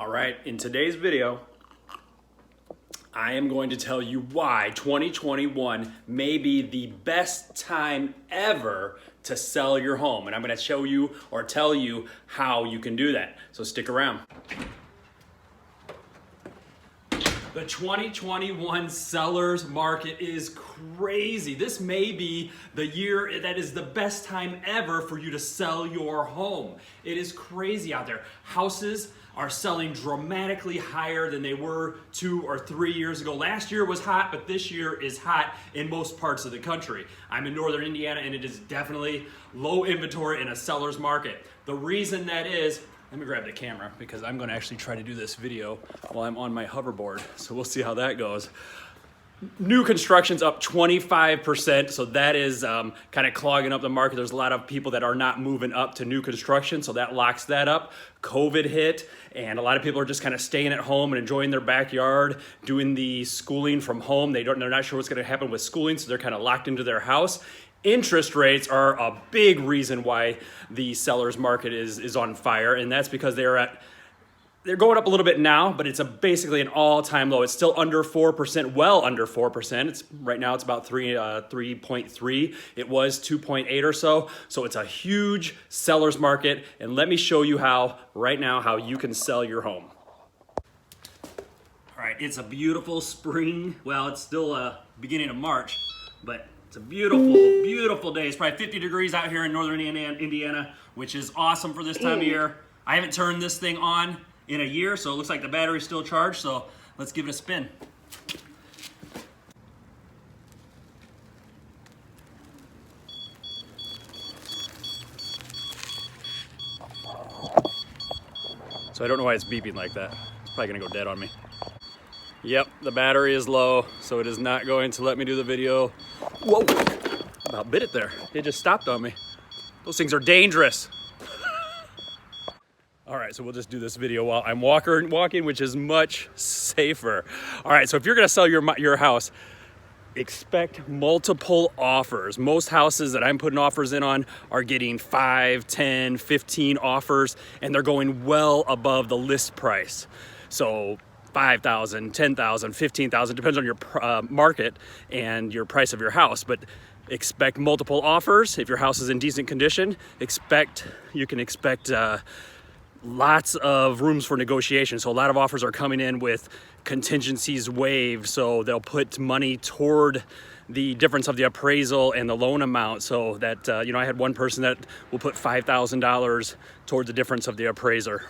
All right, in today's video, I am going to tell you why 2021 may be the best time ever to sell your home. And I'm going to show you or tell you how you can do that. So stick around. The 2021 sellers market is crazy. This may be the year that is the best time ever for you to sell your home. It is crazy out there. Houses are selling dramatically higher than they were 2 or 3 years ago. Last year was hot, but this year is hot in most parts of the country. I'm in northern Indiana, and it is definitely low inventory in a seller's market. The reason that is, let me grab the camera because I'm going to actually try to do this video while I'm on my hoverboard. So we'll see how that goes. New construction's up 25%, so that is kind of clogging up the market. There's a lot of people that are not moving up to new construction, so that locks that up. COVID hit, and a lot of people are just kind of staying at home and enjoying their backyard, doing the schooling from home. They're not sure what's going to happen with schooling, so they're kind of locked into their house. Interest rates are a big reason why the seller's market is on fire, and that's because they're going up a little bit now, but it's basically an all-time low. It's still under 4%, well under 4%. Right now it's about 3.3. It was 2.8 or so. So it's a huge seller's market, and let me show you right now how you can sell your home. All right, it's a beautiful spring. Well, it's still beginning of March, but it's a beautiful, beautiful day. It's probably 50 degrees out here in northern Indiana, which is awesome for this time of year. I haven't turned this thing on in a year, so it looks like the battery's still charged, so let's give it a spin. So I don't know why it's beeping like that. It's probably gonna go dead on me. Yep, the battery is low, so it is not going to let me do the video. Whoa, about bit it there. It just stopped on me. Those things are dangerous. All right, so we'll just do this video while I'm walking, which is much safer. All right, so if you're gonna sell your house, expect multiple offers. Most houses that I'm putting offers in on are getting 5, 10, 15 offers, and they're going well above the list price. So 5,000, 10,000, 15,000, depends on your market and your price of your house, but expect multiple offers. If your house is in decent condition, you can expect lots of rooms for negotiation. So a lot of offers are coming in with contingencies waived, so they'll put money toward the difference of the appraisal and the loan amount, so that I had one person that will put $5,000 toward the difference of the appraiser.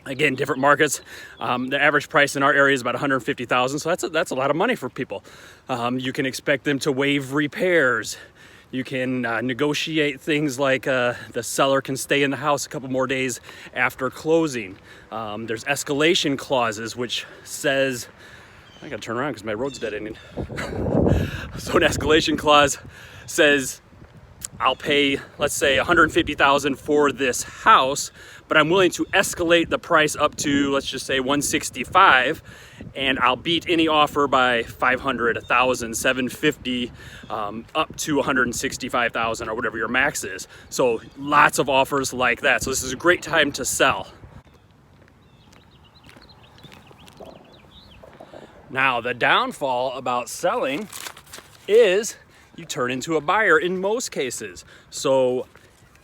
Again, different markets. The average price in our area is about $150,000, so that's a lot of money for people. You can expect them to waive repairs. You can negotiate things like the seller can stay in the house a couple more days after closing. There's escalation clauses, which says, I gotta turn around because my road's dead ending. So an escalation clause says, I'll pay, let's say, $150,000 for this house, but I'm willing to escalate the price up to, let's just say, $165,000, and I'll beat any offer by $500, $1,000, $750, up to $165,000 or whatever your max is. So lots of offers like that. So this is a great time to sell. Now, the downfall about selling is you turn into a buyer in most cases. So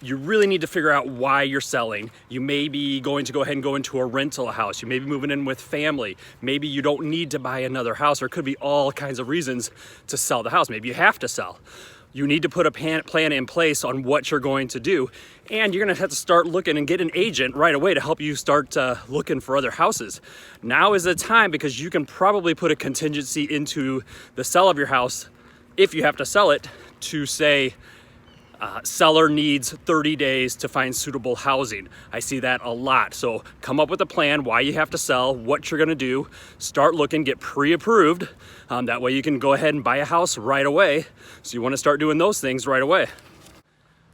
you really need to figure out why you're selling. You may be going to go ahead and go into a rental house. You may be moving in with family. Maybe you don't need to buy another house. There could be all kinds of reasons to sell the house. Maybe you have to sell. You need to put a plan in place on what you're going to do. And you're gonna have to start looking and get an agent right away to help you start looking for other houses. Now is the time, because you can probably put a contingency into the sale of your house if you have to sell it, to say, seller needs 30 days to find suitable housing. I see that a lot. So come up with a plan, why you have to sell, what you're gonna do, start looking, get pre-approved. That way you can go ahead and buy a house right away. So you wanna start doing those things right away.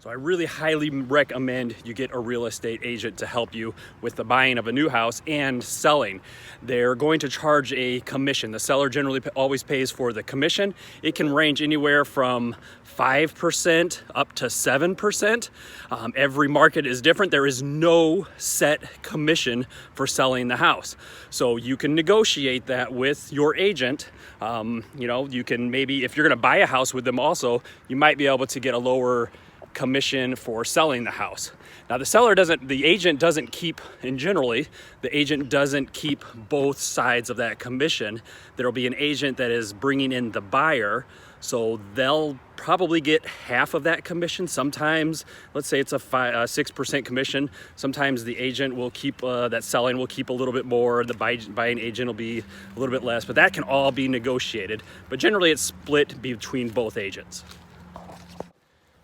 So I really highly recommend you get a real estate agent to help you with the buying of a new house and selling. They're going to charge a commission. The seller generally always pays for the commission. It can range anywhere from 5% up to 7%. Every market is different. There is no set commission for selling the house. So you can negotiate that with your agent. You can maybe, if you're gonna buy a house with them also, you might be able to get a lower commission for selling the house. Now the agent doesn't keep, and generally, the agent doesn't keep both sides of that commission. There'll be an agent that is bringing in the buyer, so they'll probably get half of that commission. Sometimes, let's say it's a 6% commission. Sometimes the agent will keep, that selling will keep a little bit more. The buying agent will be a little bit less, but that can all be negotiated. But generally it's split between both agents.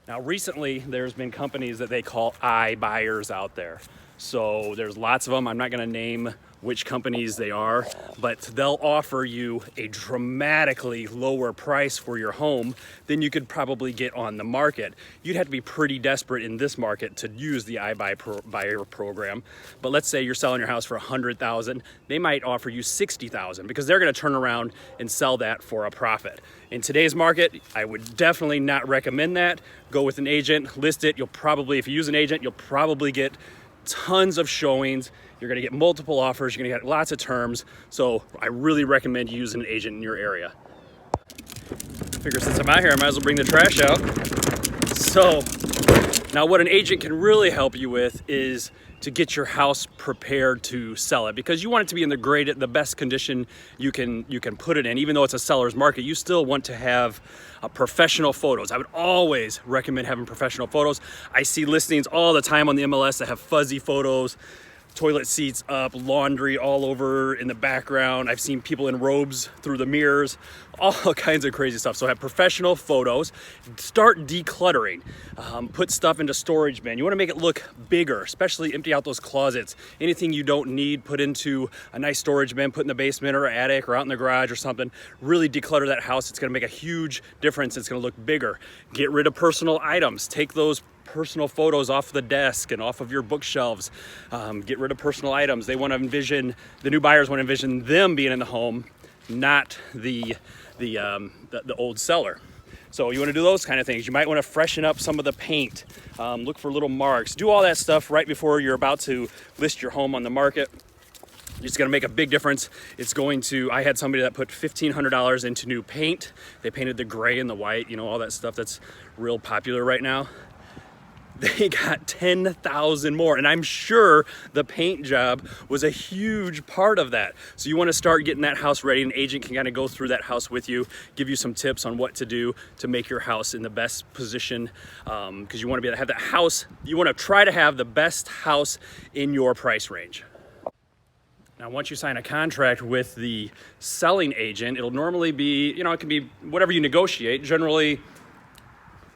Now recently, there's been companies that they call iBuyers out there. So there's lots of them. I'm not gonna name which companies they are, but they'll offer you a dramatically lower price for your home than you could probably get on the market. You'd have to be pretty desperate in this market to use the iBuyer program. But let's say you're selling your house for $100,000, they might offer you $60,000 because they're gonna turn around and sell that for a profit. In today's market, I would definitely not recommend that. Go with an agent, list it. You'll probably, if you use an agent, you'll probably get tons of showings. You're gonna get multiple offers. You're gonna get lots of terms. So I really recommend you using an agent in your area. Figure since I'm out here, I might as well bring the trash out. So now what an agent can really help you with is to get your house prepared to sell it, because you want it to be in the best condition you can put it in. Even though it's a seller's market, you still want to have professional photos. I would always recommend having professional photos. I see listings all the time on the MLS that have fuzzy photos, toilet seats up, laundry all over in the background. I've seen people in robes through the mirrors, all kinds of crazy stuff. So have professional photos. Start decluttering. Put stuff into storage bin. You want to make it look bigger, especially empty out those closets. Anything you don't need, put into a nice storage bin, put in the basement or attic or out in the garage or something. Really declutter that house. It's going to make a huge difference. It's going to look bigger. Get rid of personal items. Take those personal photos off the desk and off of your bookshelves. Get rid of personal items. They want to envision, the new buyers want to envision them being in the home, not the old seller. So you want to do those kind of things. You might want to freshen up some of the paint. Look for little marks. Do all that stuff right before you're about to list your home on the market. It's going to make a big difference. I had somebody that put $1,500 into new paint. They painted the gray and the white, all that stuff that's real popular right now. They got 10,000 more, and I'm sure the paint job was a huge part of that. So you want to start getting that house ready. An agent can kind of go through that house with you, give you some tips on what to do to make your house in the best position, because you want to be able to have that house. You want to try to have the best house in your price range. Now, once you sign a contract with the selling agent, it'll normally be, it can be whatever you negotiate, generally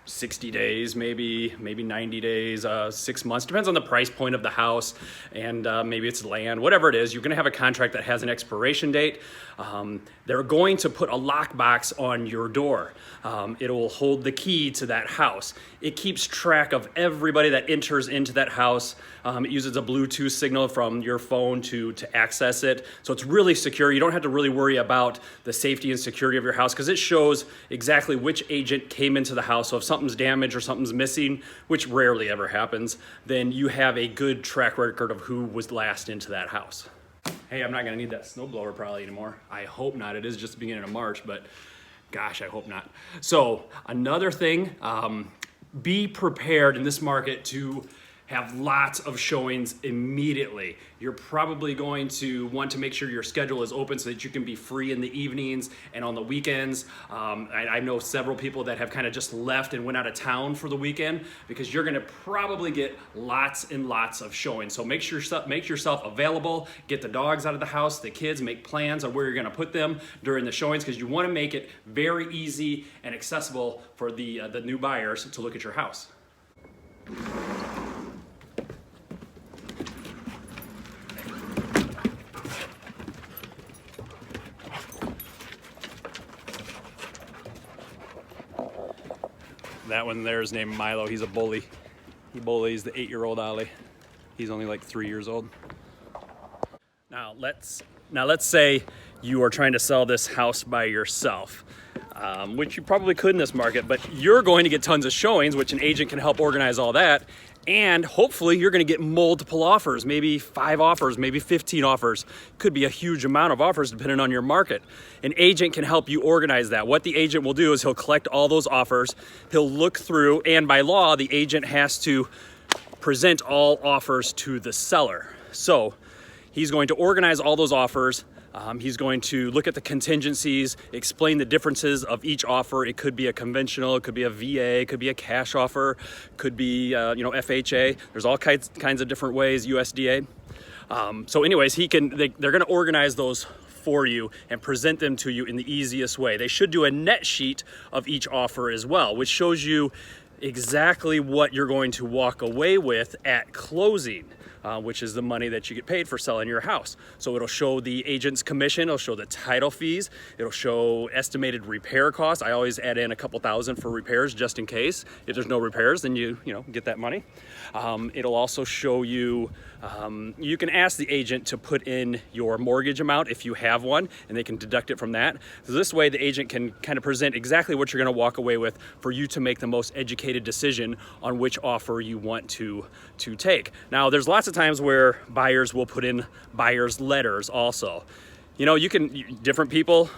60 days, maybe 90 days, 6 months, depends on the price point of the house, and maybe it's land, whatever it is. You're gonna have a contract that has an expiration date. They're going to put a lockbox on your door. It will hold the key to that house. It keeps track of everybody that enters into that house. It uses a Bluetooth signal from your phone to access it. So it's really secure. You don't have to really worry about the safety and security of your house, because it shows exactly which agent came into the house. So if something's damaged or something's missing, which rarely ever happens, then you have a good track record of who was last into that house. Hey, I'm not gonna need that snowblower probably anymore. I hope not. It is just the beginning of March, but gosh, I hope not. So another thing, be prepared in this market to have lots of showings immediately. You're probably going to want to make sure your schedule is open so that you can be free in the evenings and on the weekends. I know several people that have kind of just left and went out of town for the weekend, because you're gonna probably get lots and lots of showings. So make yourself available, get the dogs out of the house, the kids, make plans on where you're gonna put them during the showings, because you wanna make it very easy and accessible for the new buyers to look at your house. That one there is named Milo. He's a bully. He bullies the 8-year-old Ollie. He's only like 3 years old. Now let's say you are trying to sell this house by yourself, which you probably could in this market, but you're going to get tons of showings, which an agent can help organize all that. And hopefully you're going to get multiple offers, maybe 5 offers, maybe 15 offers. Could be a huge amount of offers depending on your market. An agent can help you organize that. What the agent will do is he'll collect all those offers. He'll look through, and by law, the agent has to present all offers to the seller. So he's going to organize all those offers. He's going to look at the contingencies, explain the differences of each offer. It could be a conventional, it could be a VA, it could be a cash offer, could be FHA. There's all kinds of different ways, USDA. So anyways, they're going to organize those for you and present them to you in the easiest way. They should do a net sheet of each offer as well, which shows you exactly what you're going to walk away with at closing. Which is the money that you get paid for selling your house. So it'll show the agent's commission, it'll show the title fees, it'll show estimated repair costs. I always add in a couple thousand for repairs just in case. If there's no repairs, then you get that money. It'll also show you, you can ask the agent to put in your mortgage amount if you have one, and they can deduct it from that. So this way the agent can kind of present exactly what you're gonna walk away with for you to make the most educated decision on which offer you want to take. Now there's lots of times where buyers will put in buyer's letters also. Different people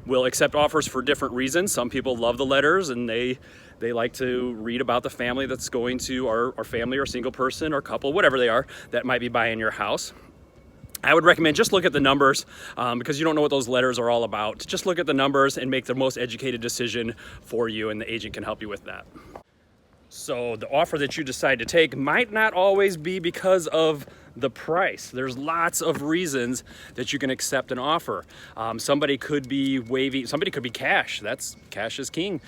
will accept offers for different reasons. Some people love the letters and they like to read about the family that's going to, or family or single person or couple, whatever they are, that might be buying your house. I would recommend just look at the numbers because you don't know what those letters are all about. Just look at the numbers and make the most educated decision for you, and the agent can help you with that. So the offer that you decide to take might not always be because of the price. There's lots of reasons that you can accept an offer. Somebody could be cash. Cash is king.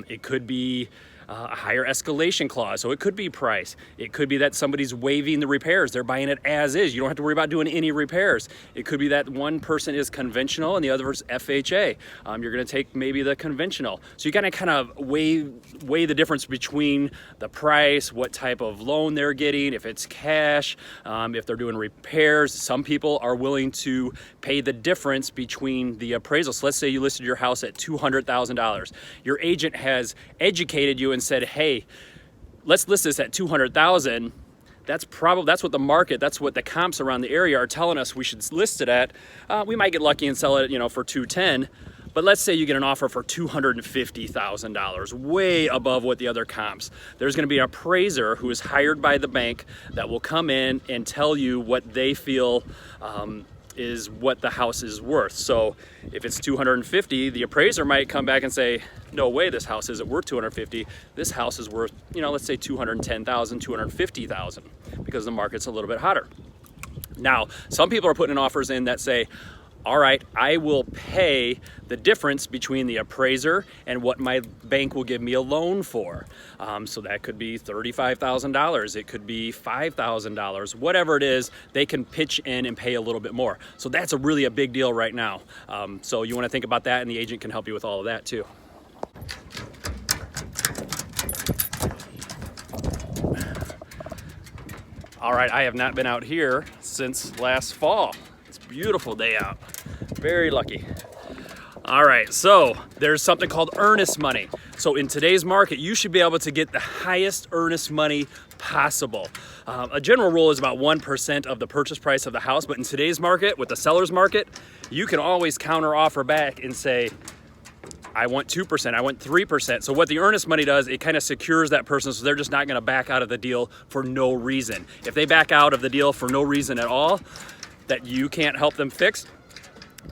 It could be a higher escalation clause, so it could be price. It could be that somebody's waiving the repairs. They're buying it as is. You don't have to worry about doing any repairs. It could be that one person is conventional and the other is FHA. You're going to take maybe the conventional. So you got to kind of weigh the difference between the price, what type of loan they're getting, if it's cash, if they're doing repairs. Some people are willing to pay the difference between the appraisal. So let's say you listed your house at $200,000. Your agent has educated you and said, hey, let's list this at $200,000. That's what the market, that's what the comps around the area are telling us we should list it at. We might get lucky and sell it, for $210. But let's say you get an offer for $250,000, way above what the other comps. There's going to be an appraiser who is hired by the bank that will come in and tell you what they feel is what the house is worth. So if it's $250, the appraiser might come back and say, no way, this house isn't worth $250. This house is worth, let's say $210,000, $250,000, because the market's a little bit hotter. Now, some people are putting offers in that say, all right, I will pay the difference between the appraiser and what my bank will give me a loan for. So that could be $35,000, it could be $5,000, whatever it is, they can pitch in and pay a little bit more. So that's really a big deal right now. So you want to think about that, and the agent can help you with all of that too. All right, I have not been out here since last fall. Beautiful day out, very lucky. All right, so there's something called earnest money. So in today's market, you should be able to get the highest earnest money possible. A general rule is about 1% of the purchase price of the house, but in today's market, with the seller's market, you can always counter offer back and say, I want 2%, I want 3%. So what the earnest money does, it kind of secures that person, so they're just not gonna back out of the deal for no reason. If they back out of the deal for no reason at all, that you can't help them fix,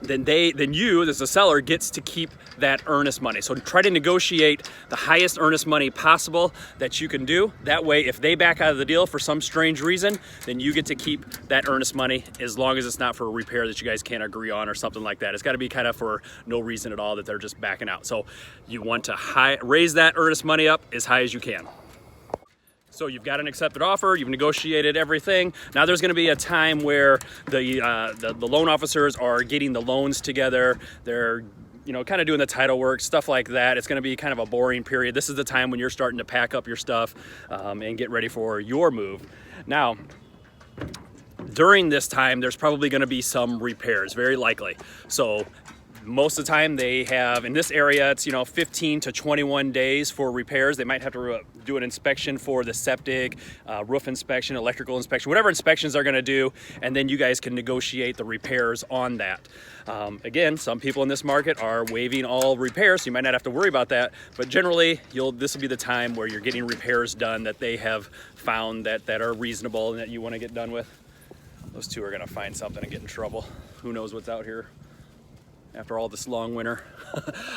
then you, as a seller, gets to keep that earnest money. So try to negotiate the highest earnest money possible that you can do. That way, if they back out of the deal for some strange reason, then you get to keep that earnest money, as long as it's not for a repair that you guys can't agree on or something like that. It's got to be kind of for no reason at all that they're just backing out. So you want to raise that earnest money up as high as you can. So you've got an accepted offer, you've negotiated everything. Now there's gonna be a time where the loan officers are getting the loans together. They're you know, kind of doing the title work, stuff like that. It's going to be kind of a boring period. This is the time when you're starting to pack up your stuff and get ready for your move. Now, during this time, there's probably going to be some repairs, very likely. So most of the time they have, in this area, it's, you know, 15 to 21 days for repairs. They might have to do an inspection for the septic, roof inspection, electrical inspection, whatever inspections they're gonna do, and then you guys can negotiate the repairs on that. Again, some people in this market are waiving all repairs, so you might not have to worry about that, but generally, this will be the time where you're getting repairs done that they have found that are reasonable and that you wanna get done with. Those two are gonna find something and get in trouble. Who knows what's out here after all this long winter.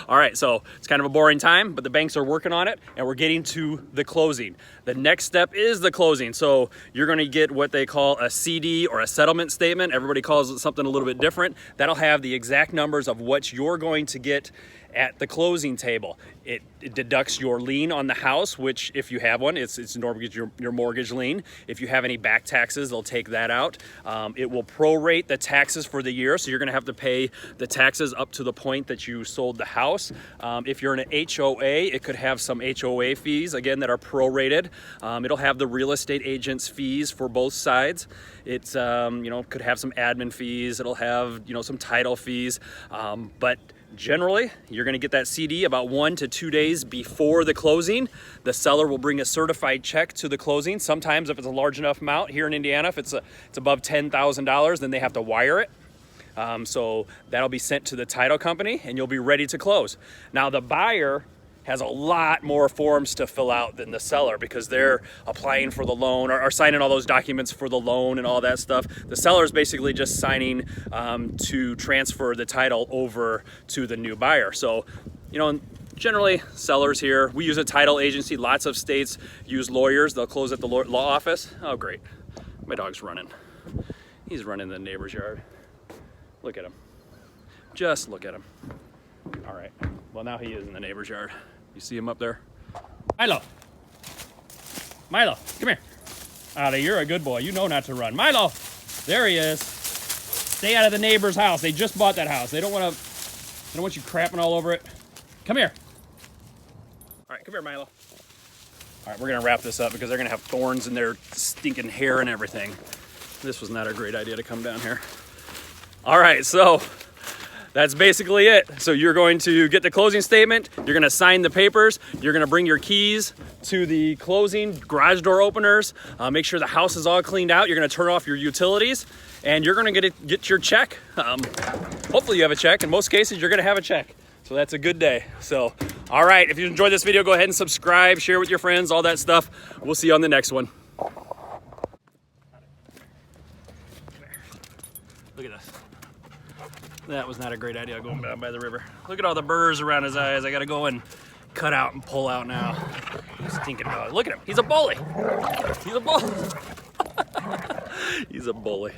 All right, so it's kind of a boring time, but the banks are working on it and we're getting to the closing. The next step is the closing. So you're gonna get what they call a CD or a settlement statement. Everybody calls it something a little bit different. That'll have the exact numbers of what you're going to get at the closing table. It deducts your lien on the house, which if you have one, it's your mortgage lien. If you have any back taxes, they'll take that out. It will prorate the taxes for the year, so you're gonna have to pay the taxes up to the point that you sold the house. If you're in an HOA, it could have some HOA fees, again, that are prorated. It'll have the real estate agent's fees for both sides. It's, you know, could have some admin fees. It'll have, you know, some title fees, but generally, you're gonna get that CD about 1 to 2 days before the closing. The seller will bring a certified check to the closing. Sometimes if it's a large enough amount, here in Indiana, if it's above $10,000, then they have to wire it. So that'll be sent to the title company and you'll be ready to close. Now the buyer has a lot more forms to fill out than the seller because they're applying for the loan or signing all those documents for the loan and all that stuff. The seller is basically just signing to transfer the title over to the new buyer. So, you know, generally sellers here, we use a title agency. Lots of states use lawyers. They'll close at the law office. Oh, great. My dog's running. He's running in the neighbor's yard. Look at him. Just look at him. All right. Well, now he is in the neighbor's yard. You see him up there? Milo. Milo, come here. Ollie, you're a good boy. You know not to run. Milo, there he is. Stay out of the neighbor's house. They just bought that house. They don't want you crapping all over it. Come here. All right, come here, Milo. All right, we're gonna wrap this up because they're gonna have thorns in their stinking hair and everything. This was not a great idea to come down here. All right, so that's basically it. So you're going to get the closing statement, you're gonna sign the papers, you're gonna bring your keys to the closing, garage door openers, make sure the house is all cleaned out, you're gonna turn off your utilities, and you're gonna get your check. Hopefully you have a check. In most cases, you're gonna have a check. So that's a good day. So, all right, if you enjoyed this video, go ahead and subscribe, share with your friends, all that stuff. We'll see you on the next one. Look at this. That was not a great idea going down by the river. Look at all the burrs around his eyes. I gotta go and cut out and pull out now. Stinking dog. Look at him. He's a bully. He's a bully. He's a bully.